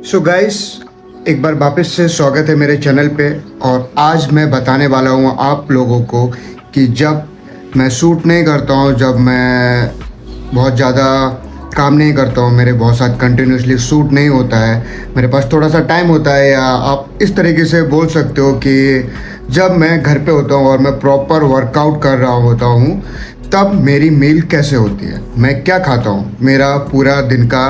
So guys, एक बार वापस से स्वागत है मेरे चैनल पे। और आज मैं बताने वाला हूँ आप लोगों को कि जब मैं शूट नहीं करता हूँ, जब मैं बहुत ज़्यादा काम नहीं करता हूँ, मेरे बहुत साथ कंटिन्यूसली शूट नहीं होता है, मेरे पास थोड़ा सा टाइम होता है, या आप इस तरीके से बोल सकते हो कि जब मैं घर पे होता हूँ और मैं प्रॉपर वर्कआउट कर रहा होता हूँ, तब मेरी मील कैसे होती है, मैं क्या खाता हूँ, मेरा पूरा दिन का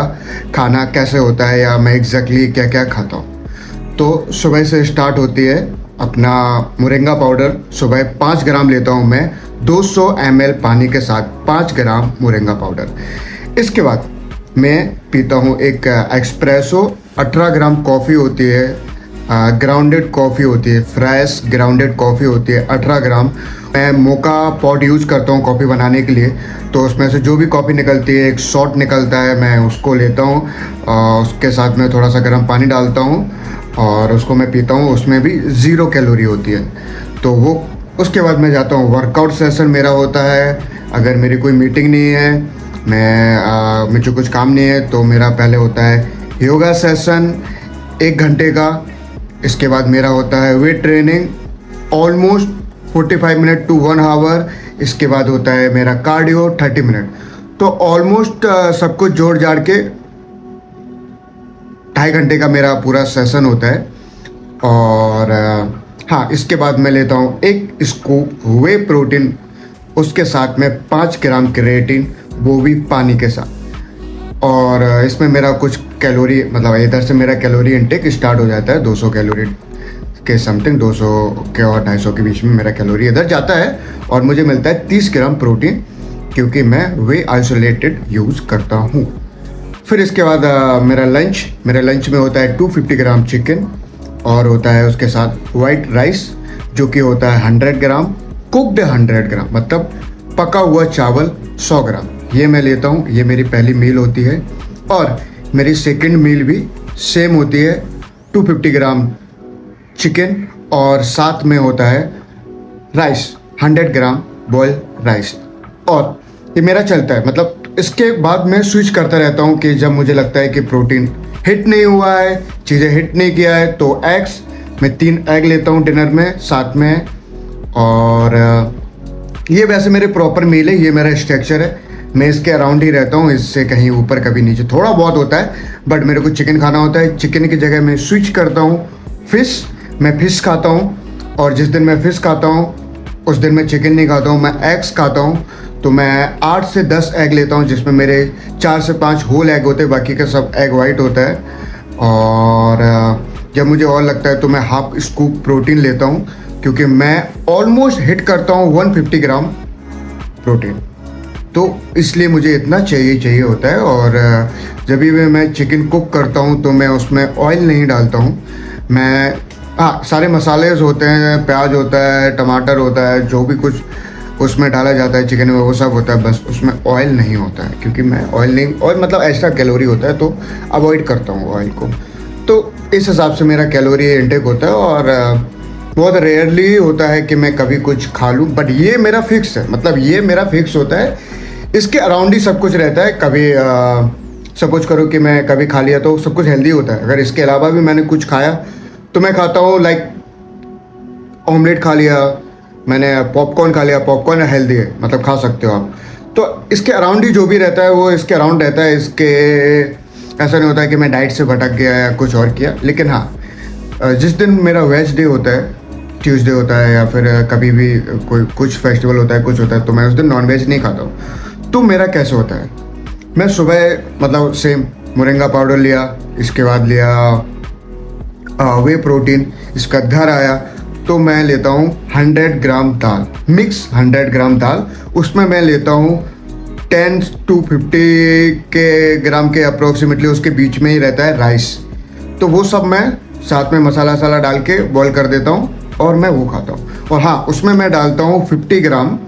खाना कैसे होता है, या मैं एग्जैक्टली क्या क्या खाता हूँ। तो सुबह से स्टार्ट होती है अपना मोरिंगा पाउडर। सुबह 5 ग्राम लेता हूँ मैं 200 ml पानी के साथ, 5 ग्राम मोरिंगा पाउडर। इसके बाद मैं पीता हूँ एक एक्सप्रेसो। 18 ग्राम कॉफ़ी होती है, ग्राउंडेड कॉफ़ी होती है, फ्रेश ग्राउंडेड कॉफ़ी होती है 18 ग्राम। मैं मोका पॉट यूज़ करता हूँ कॉफ़ी बनाने के लिए, तो उसमें से जो भी कॉफ़ी निकलती है, एक शॉट निकलता है, मैं उसको लेता हूँ। उसके साथ में थोड़ा सा गर्म पानी डालता हूँ और उसको मैं पीता हूँ। उसमें भी 0 कैलोरी होती है। तो वो उसके बाद मैं जाता हूँ, वर्कआउट सेशन मेरा होता है। अगर मेरी कोई मीटिंग नहीं है, मुझे कुछ काम नहीं है, तो मेरा पहले होता है योगा सेशन 1 घंटे का। इसके बाद मेरा होता है weight training almost 45 minute to 1 hour. इसके बाद होता है मेरा कार्डियो 30 मिनट। तो ऑलमोस्ट सब कुछ जोड़ जाड़ के 2.5 घंटे का मेरा पूरा सेशन होता है। और हाँ, इसके बाद मैं लेता हूँ एक स्कूप वे प्रोटीन, उसके साथ में 5 ग्राम क्रिएटिन, वो भी पानी के साथ। और इसमें मेरा कुछ कैलोरी, मतलब इधर से मेरा कैलोरी इनटेक स्टार्ट हो जाता है 200 कैलोरी के समथिंग, 200 के और 250 के बीच में मेरा कैलोरी इधर जाता है। और मुझे मिलता है 30 ग्राम प्रोटीन, क्योंकि मैं वे आइसोलेटेड यूज़ करता हूँ। फिर इसके बाद मेरा लंच में होता है 250 ग्राम चिकन, और होता है उसके साथ वाइट राइस, जो कि होता है 100 ग्राम, कुकड 100 ग्राम, मतलब पका हुआ चावल 100 ग्राम। ये मैं लेता हूँ, ये मेरी पहली मील होती है। और मेरी सेकंड मील भी सेम होती है, 250 ग्राम चिकन, और साथ में होता है राइस 100 ग्राम बॉयल राइस। और ये मेरा चलता है, मतलब इसके बाद मैं स्विच करता रहता हूँ कि जब मुझे लगता है कि प्रोटीन हिट नहीं हुआ है, चीज़ें हिट नहीं किया है, तो एग्स, मैं 3 एग लेता हूँ डिनर में साथ में। और ये वैसे मेरे प्रॉपर मील है, ये मेरा स्ट्रक्चर है, मैं इसके अराउंड ही रहता हूँ, इससे कहीं ऊपर कभी नीचे थोड़ा बहुत होता है। बट मेरे को चिकन खाना होता है, चिकन की जगह मैं स्विच करता हूँ फिश, मैं फिश खाता हूँ। और जिस दिन मैं फिश खाता हूँ उस दिन मैं चिकन नहीं खाता हूँ, मैं एग्स खाता हूँ। तो मैं 8 से 10 एग लेता हूँ, जिसमें मेरे 4 से 5 होल एग होते हैं, बाकी का सब एग वाइट होता है। और जब मुझे और लगता है तो मैं हाफ स्कूप प्रोटीन लेता हूँ, क्योंकि मैं ऑलमोस्ट हिट करता हूँ 150 ग्राम प्रोटीन, तो इसलिए मुझे इतना चाहिए होता है। और जब भी मैं चिकन कुक करता हूँ तो मैं उसमें ऑयल नहीं डालता हूँ। मैं सारे मसाले होते हैं, प्याज होता है, टमाटर होता है, जो भी कुछ उसमें डाला जाता है चिकन में, वो सब होता है, बस उसमें ऑयल नहीं होता है, क्योंकि मैं ऑयल नहीं, ऑयल मतलब एक्स्ट्रा कैलोरी होता है, तो अवॉइड करता हूँ ऑयल को। तो इस हिसाब से मेरा कैलोरी इनटेक होता है। और बहुत रेयरली होता है कि मैं कभी कुछ खा लूँ, बट ये मेरा फिक्स है, मतलब ये मेरा फिक्स होता है। इसके अराउंड ही सब कुछ रहता है। कभी सपोज करो कि मैं कभी खा लिया तो सब कुछ हेल्दी होता है। अगर इसके अलावा भी मैंने कुछ खाया तो मैं खाता हूँ, लाइक ऑमलेट खा लिया मैंने, पॉपकॉर्न खा लिया, पॉपकॉर्न हेल्दी है, मतलब खा सकते हो आप। तो इसके अराउंड ही जो भी रहता है वो इसके अराउंड रहता है। इसके ऐसा नहीं होता है कि मैं डाइट से भटक गया या कुछ और किया। लेकिन हाँ, जिस दिन मेरा वेज डे होता है, ट्यूसडे होता है, या फिर कभी भी कोई कुछ फेस्टिवल होता है, कुछ होता है, तो मैं उस दिन नॉनवेज नहीं खाता हूँ। तो मेरा कैसे होता है, मैं सुबह मतलब सेम मोरिंगा पाउडर लिया, इसके बाद लिया वे प्रोटीन, इसका घर आया तो मैं लेता हूँ 100 ग्राम दाल, मिक्स 100 ग्राम दाल। उसमें मैं लेता हूँ 10 to 50 के ग्राम के अप्रोक्सीमेटली, उसके बीच में ही रहता है राइस। तो वो सब मैं साथ में मसाला वसाला डाल के बॉईल कर देता हूँ और मैं वो खाता हूँ। और हाँ, उसमें मैं डालता हूँ 50 ग्राम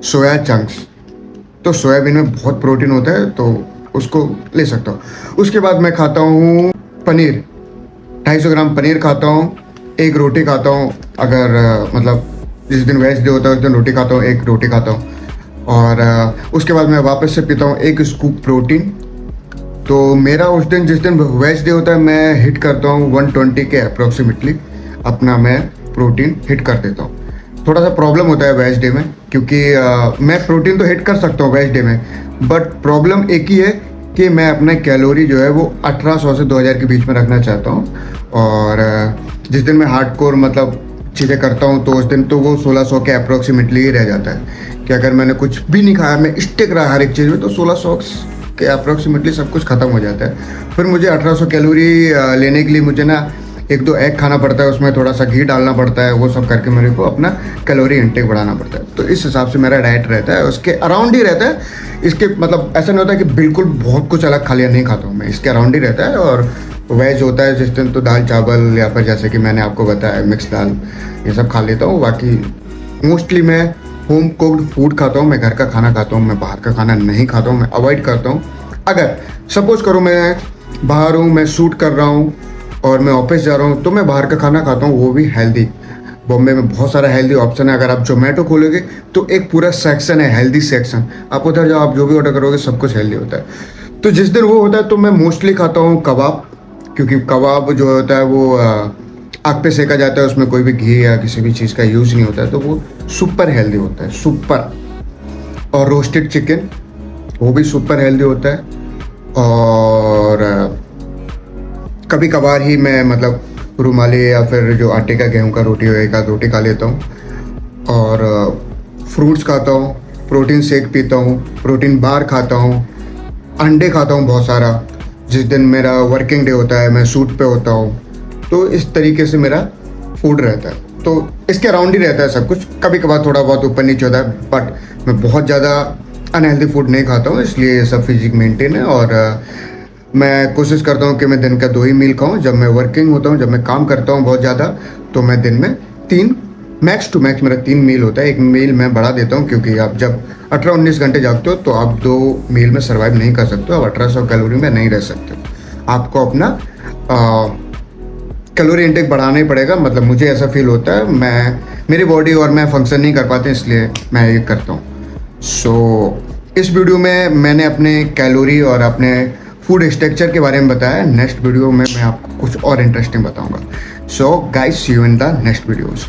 सोया चंक्स। तो सोयाबीन में बहुत प्रोटीन होता है, तो उसको ले सकता हूँ। उसके बाद मैं खाता हूँ पनीर, 250 ग्राम पनीर खाता हूँ, एक रोटी खाता हूँ। अगर मतलब जिस दिन वेज डे होता है उस दिन रोटी खाता हूँ, एक रोटी खाता हूँ। और उसके बाद मैं वापस से पीता हूँ एक स्कूप प्रोटीन। तो मेरा उस दिन जिस दिन वेज डे होता है मैं हिट करता हूँ 120 के अप्रोक्सीमेटली अपना मैं प्रोटीन हिट कर देता हूँ। थोड़ा सा प्रॉब्लम होता है वेज डे में क्योंकि मैं प्रोटीन तो हिट कर सकता हूँ वेज डे में, बट प्रॉब्लम एक ही है कि मैं अपने कैलोरी जो है वो 1800 से 2000 के बीच में रखना चाहता हूँ। और जिस दिन मैं हार्डकोर मतलब चीज़ें करता हूँ तो उस दिन तो वो 1600 के अप्रोक्सीमेटली ही रह जाता है कि अगर मैंने कुछ भी नहीं खाया, मैं स्टिक रहा हर एक चीज़ में, तो 1600 के अप्रोक्सीमेटली सब कुछ ख़त्म हो जाता है। फिर मुझे 1800 कैलोरी लेने के लिए मुझे ना 1-2 एग खाना पड़ता है, उसमें थोड़ा सा घी डालना पड़ता है, वो सब करके मेरे को अपना कैलोरी इंटेक बढ़ाना पड़ता है। तो इस हिसाब से मेरा डाइट रहता है, उसके अराउंड ही रहता है। इसके मतलब ऐसा नहीं होता कि बिल्कुल बहुत कुछ अलग खा लिया, नहीं खाता हूँ मैं, इसके अराउंड ही रहता है। और वेज होता है जिस दिन तो दाल चावल या फिर जैसे कि मैंने आपको बताया मिक्स दाल, ये सब खा लेता हूँ। बाकी मोस्टली मैं होम कुक्ड फूड खाता हूँ, मैं घर का खाना खाता हूँ, मैं बाहर का खाना नहीं खाता हूँ, मैं अवॉइड करता हूँ। अगर सपोज करो मैं बाहर हूँ, मैं शूट कर रहा हूँ और मैं ऑफिस जा रहा हूँ तो मैं बाहर का खाना खाता हूँ, वो भी हेल्दी। बॉम्बे में बहुत सारा हेल्दी ऑप्शन है। अगर आप जोमेटो खोलोगे तो एक पूरा सेक्शन है हेल्दी सेक्शन, आप उधर जाओ, आप जो भी ऑर्डर करोगे सब कुछ हेल्दी होता है। तो जिस दिन वो होता है तो मैं मोस्टली खाता हूँ कबाब, क्योंकि कबाब जो होता है वो आग पे सेका जाता है, उसमें कोई भी घी या किसी भी चीज़ का यूज़ नहीं होता है, तो वो सुपर हेल्दी होता है, सुपर। और रोस्टेड चिकन वो भी सुपर हेल्दी होता है। और कभी कभार ही मैं मतलब रुमाली या फिर जो आटे का गेहूं का रोटी हो, एक आध रोटी खा लेता हूँ। और फ्रूट्स खाता हूँ, प्रोटीन शेक पीता हूँ, प्रोटीन बार खाता हूँ, अंडे खाता हूँ बहुत सारा। जिस दिन मेरा वर्किंग डे होता है, मैं शूट पे होता हूँ, तो इस तरीके से मेरा फूड रहता है। तो इसके अराउंड ही रहता है सब कुछ, कभी कभार थोड़ा बहुत ऊपर नीचे होता है, बट मैं बहुत ज़्यादा अनहेल्दी फूड नहीं खाता हूँ, इसलिए ये सब फिजिक मेंटेन है। और मैं कोशिश करता हूँ कि मैं दिन का 2 ही मील खाऊँ। जब मैं वर्किंग होता हूँ, जब मैं काम करता हूँ बहुत ज़्यादा, तो मैं दिन में 3 मैक्स टू मैक्स मेरा 3 मील होता है। एक मील मैं बढ़ा देता हूँ क्योंकि आप जब 18-19 घंटे जागते हो तो आप 2 मील में सर्वाइव नहीं कर सकते हो, आप 1800 कैलोरी में नहीं रह सकते हो। आपको अपना कैलोरी इंटेक बढ़ाना ही पड़ेगा, मतलब मुझे ऐसा फील होता है। मेरी बॉडी और मैं फंक्शन नहीं कर पाते, इसलिए मैं ये करता हूँ। सो इस वीडियो में मैंने अपने कैलोरी और अपने फूड स्ट्रक्चर के बारे में बताया। नेक्स्ट वीडियो में मैं आपको कुछ और इंटरेस्टिंग बताऊंगा। So guys, see you in the next videos.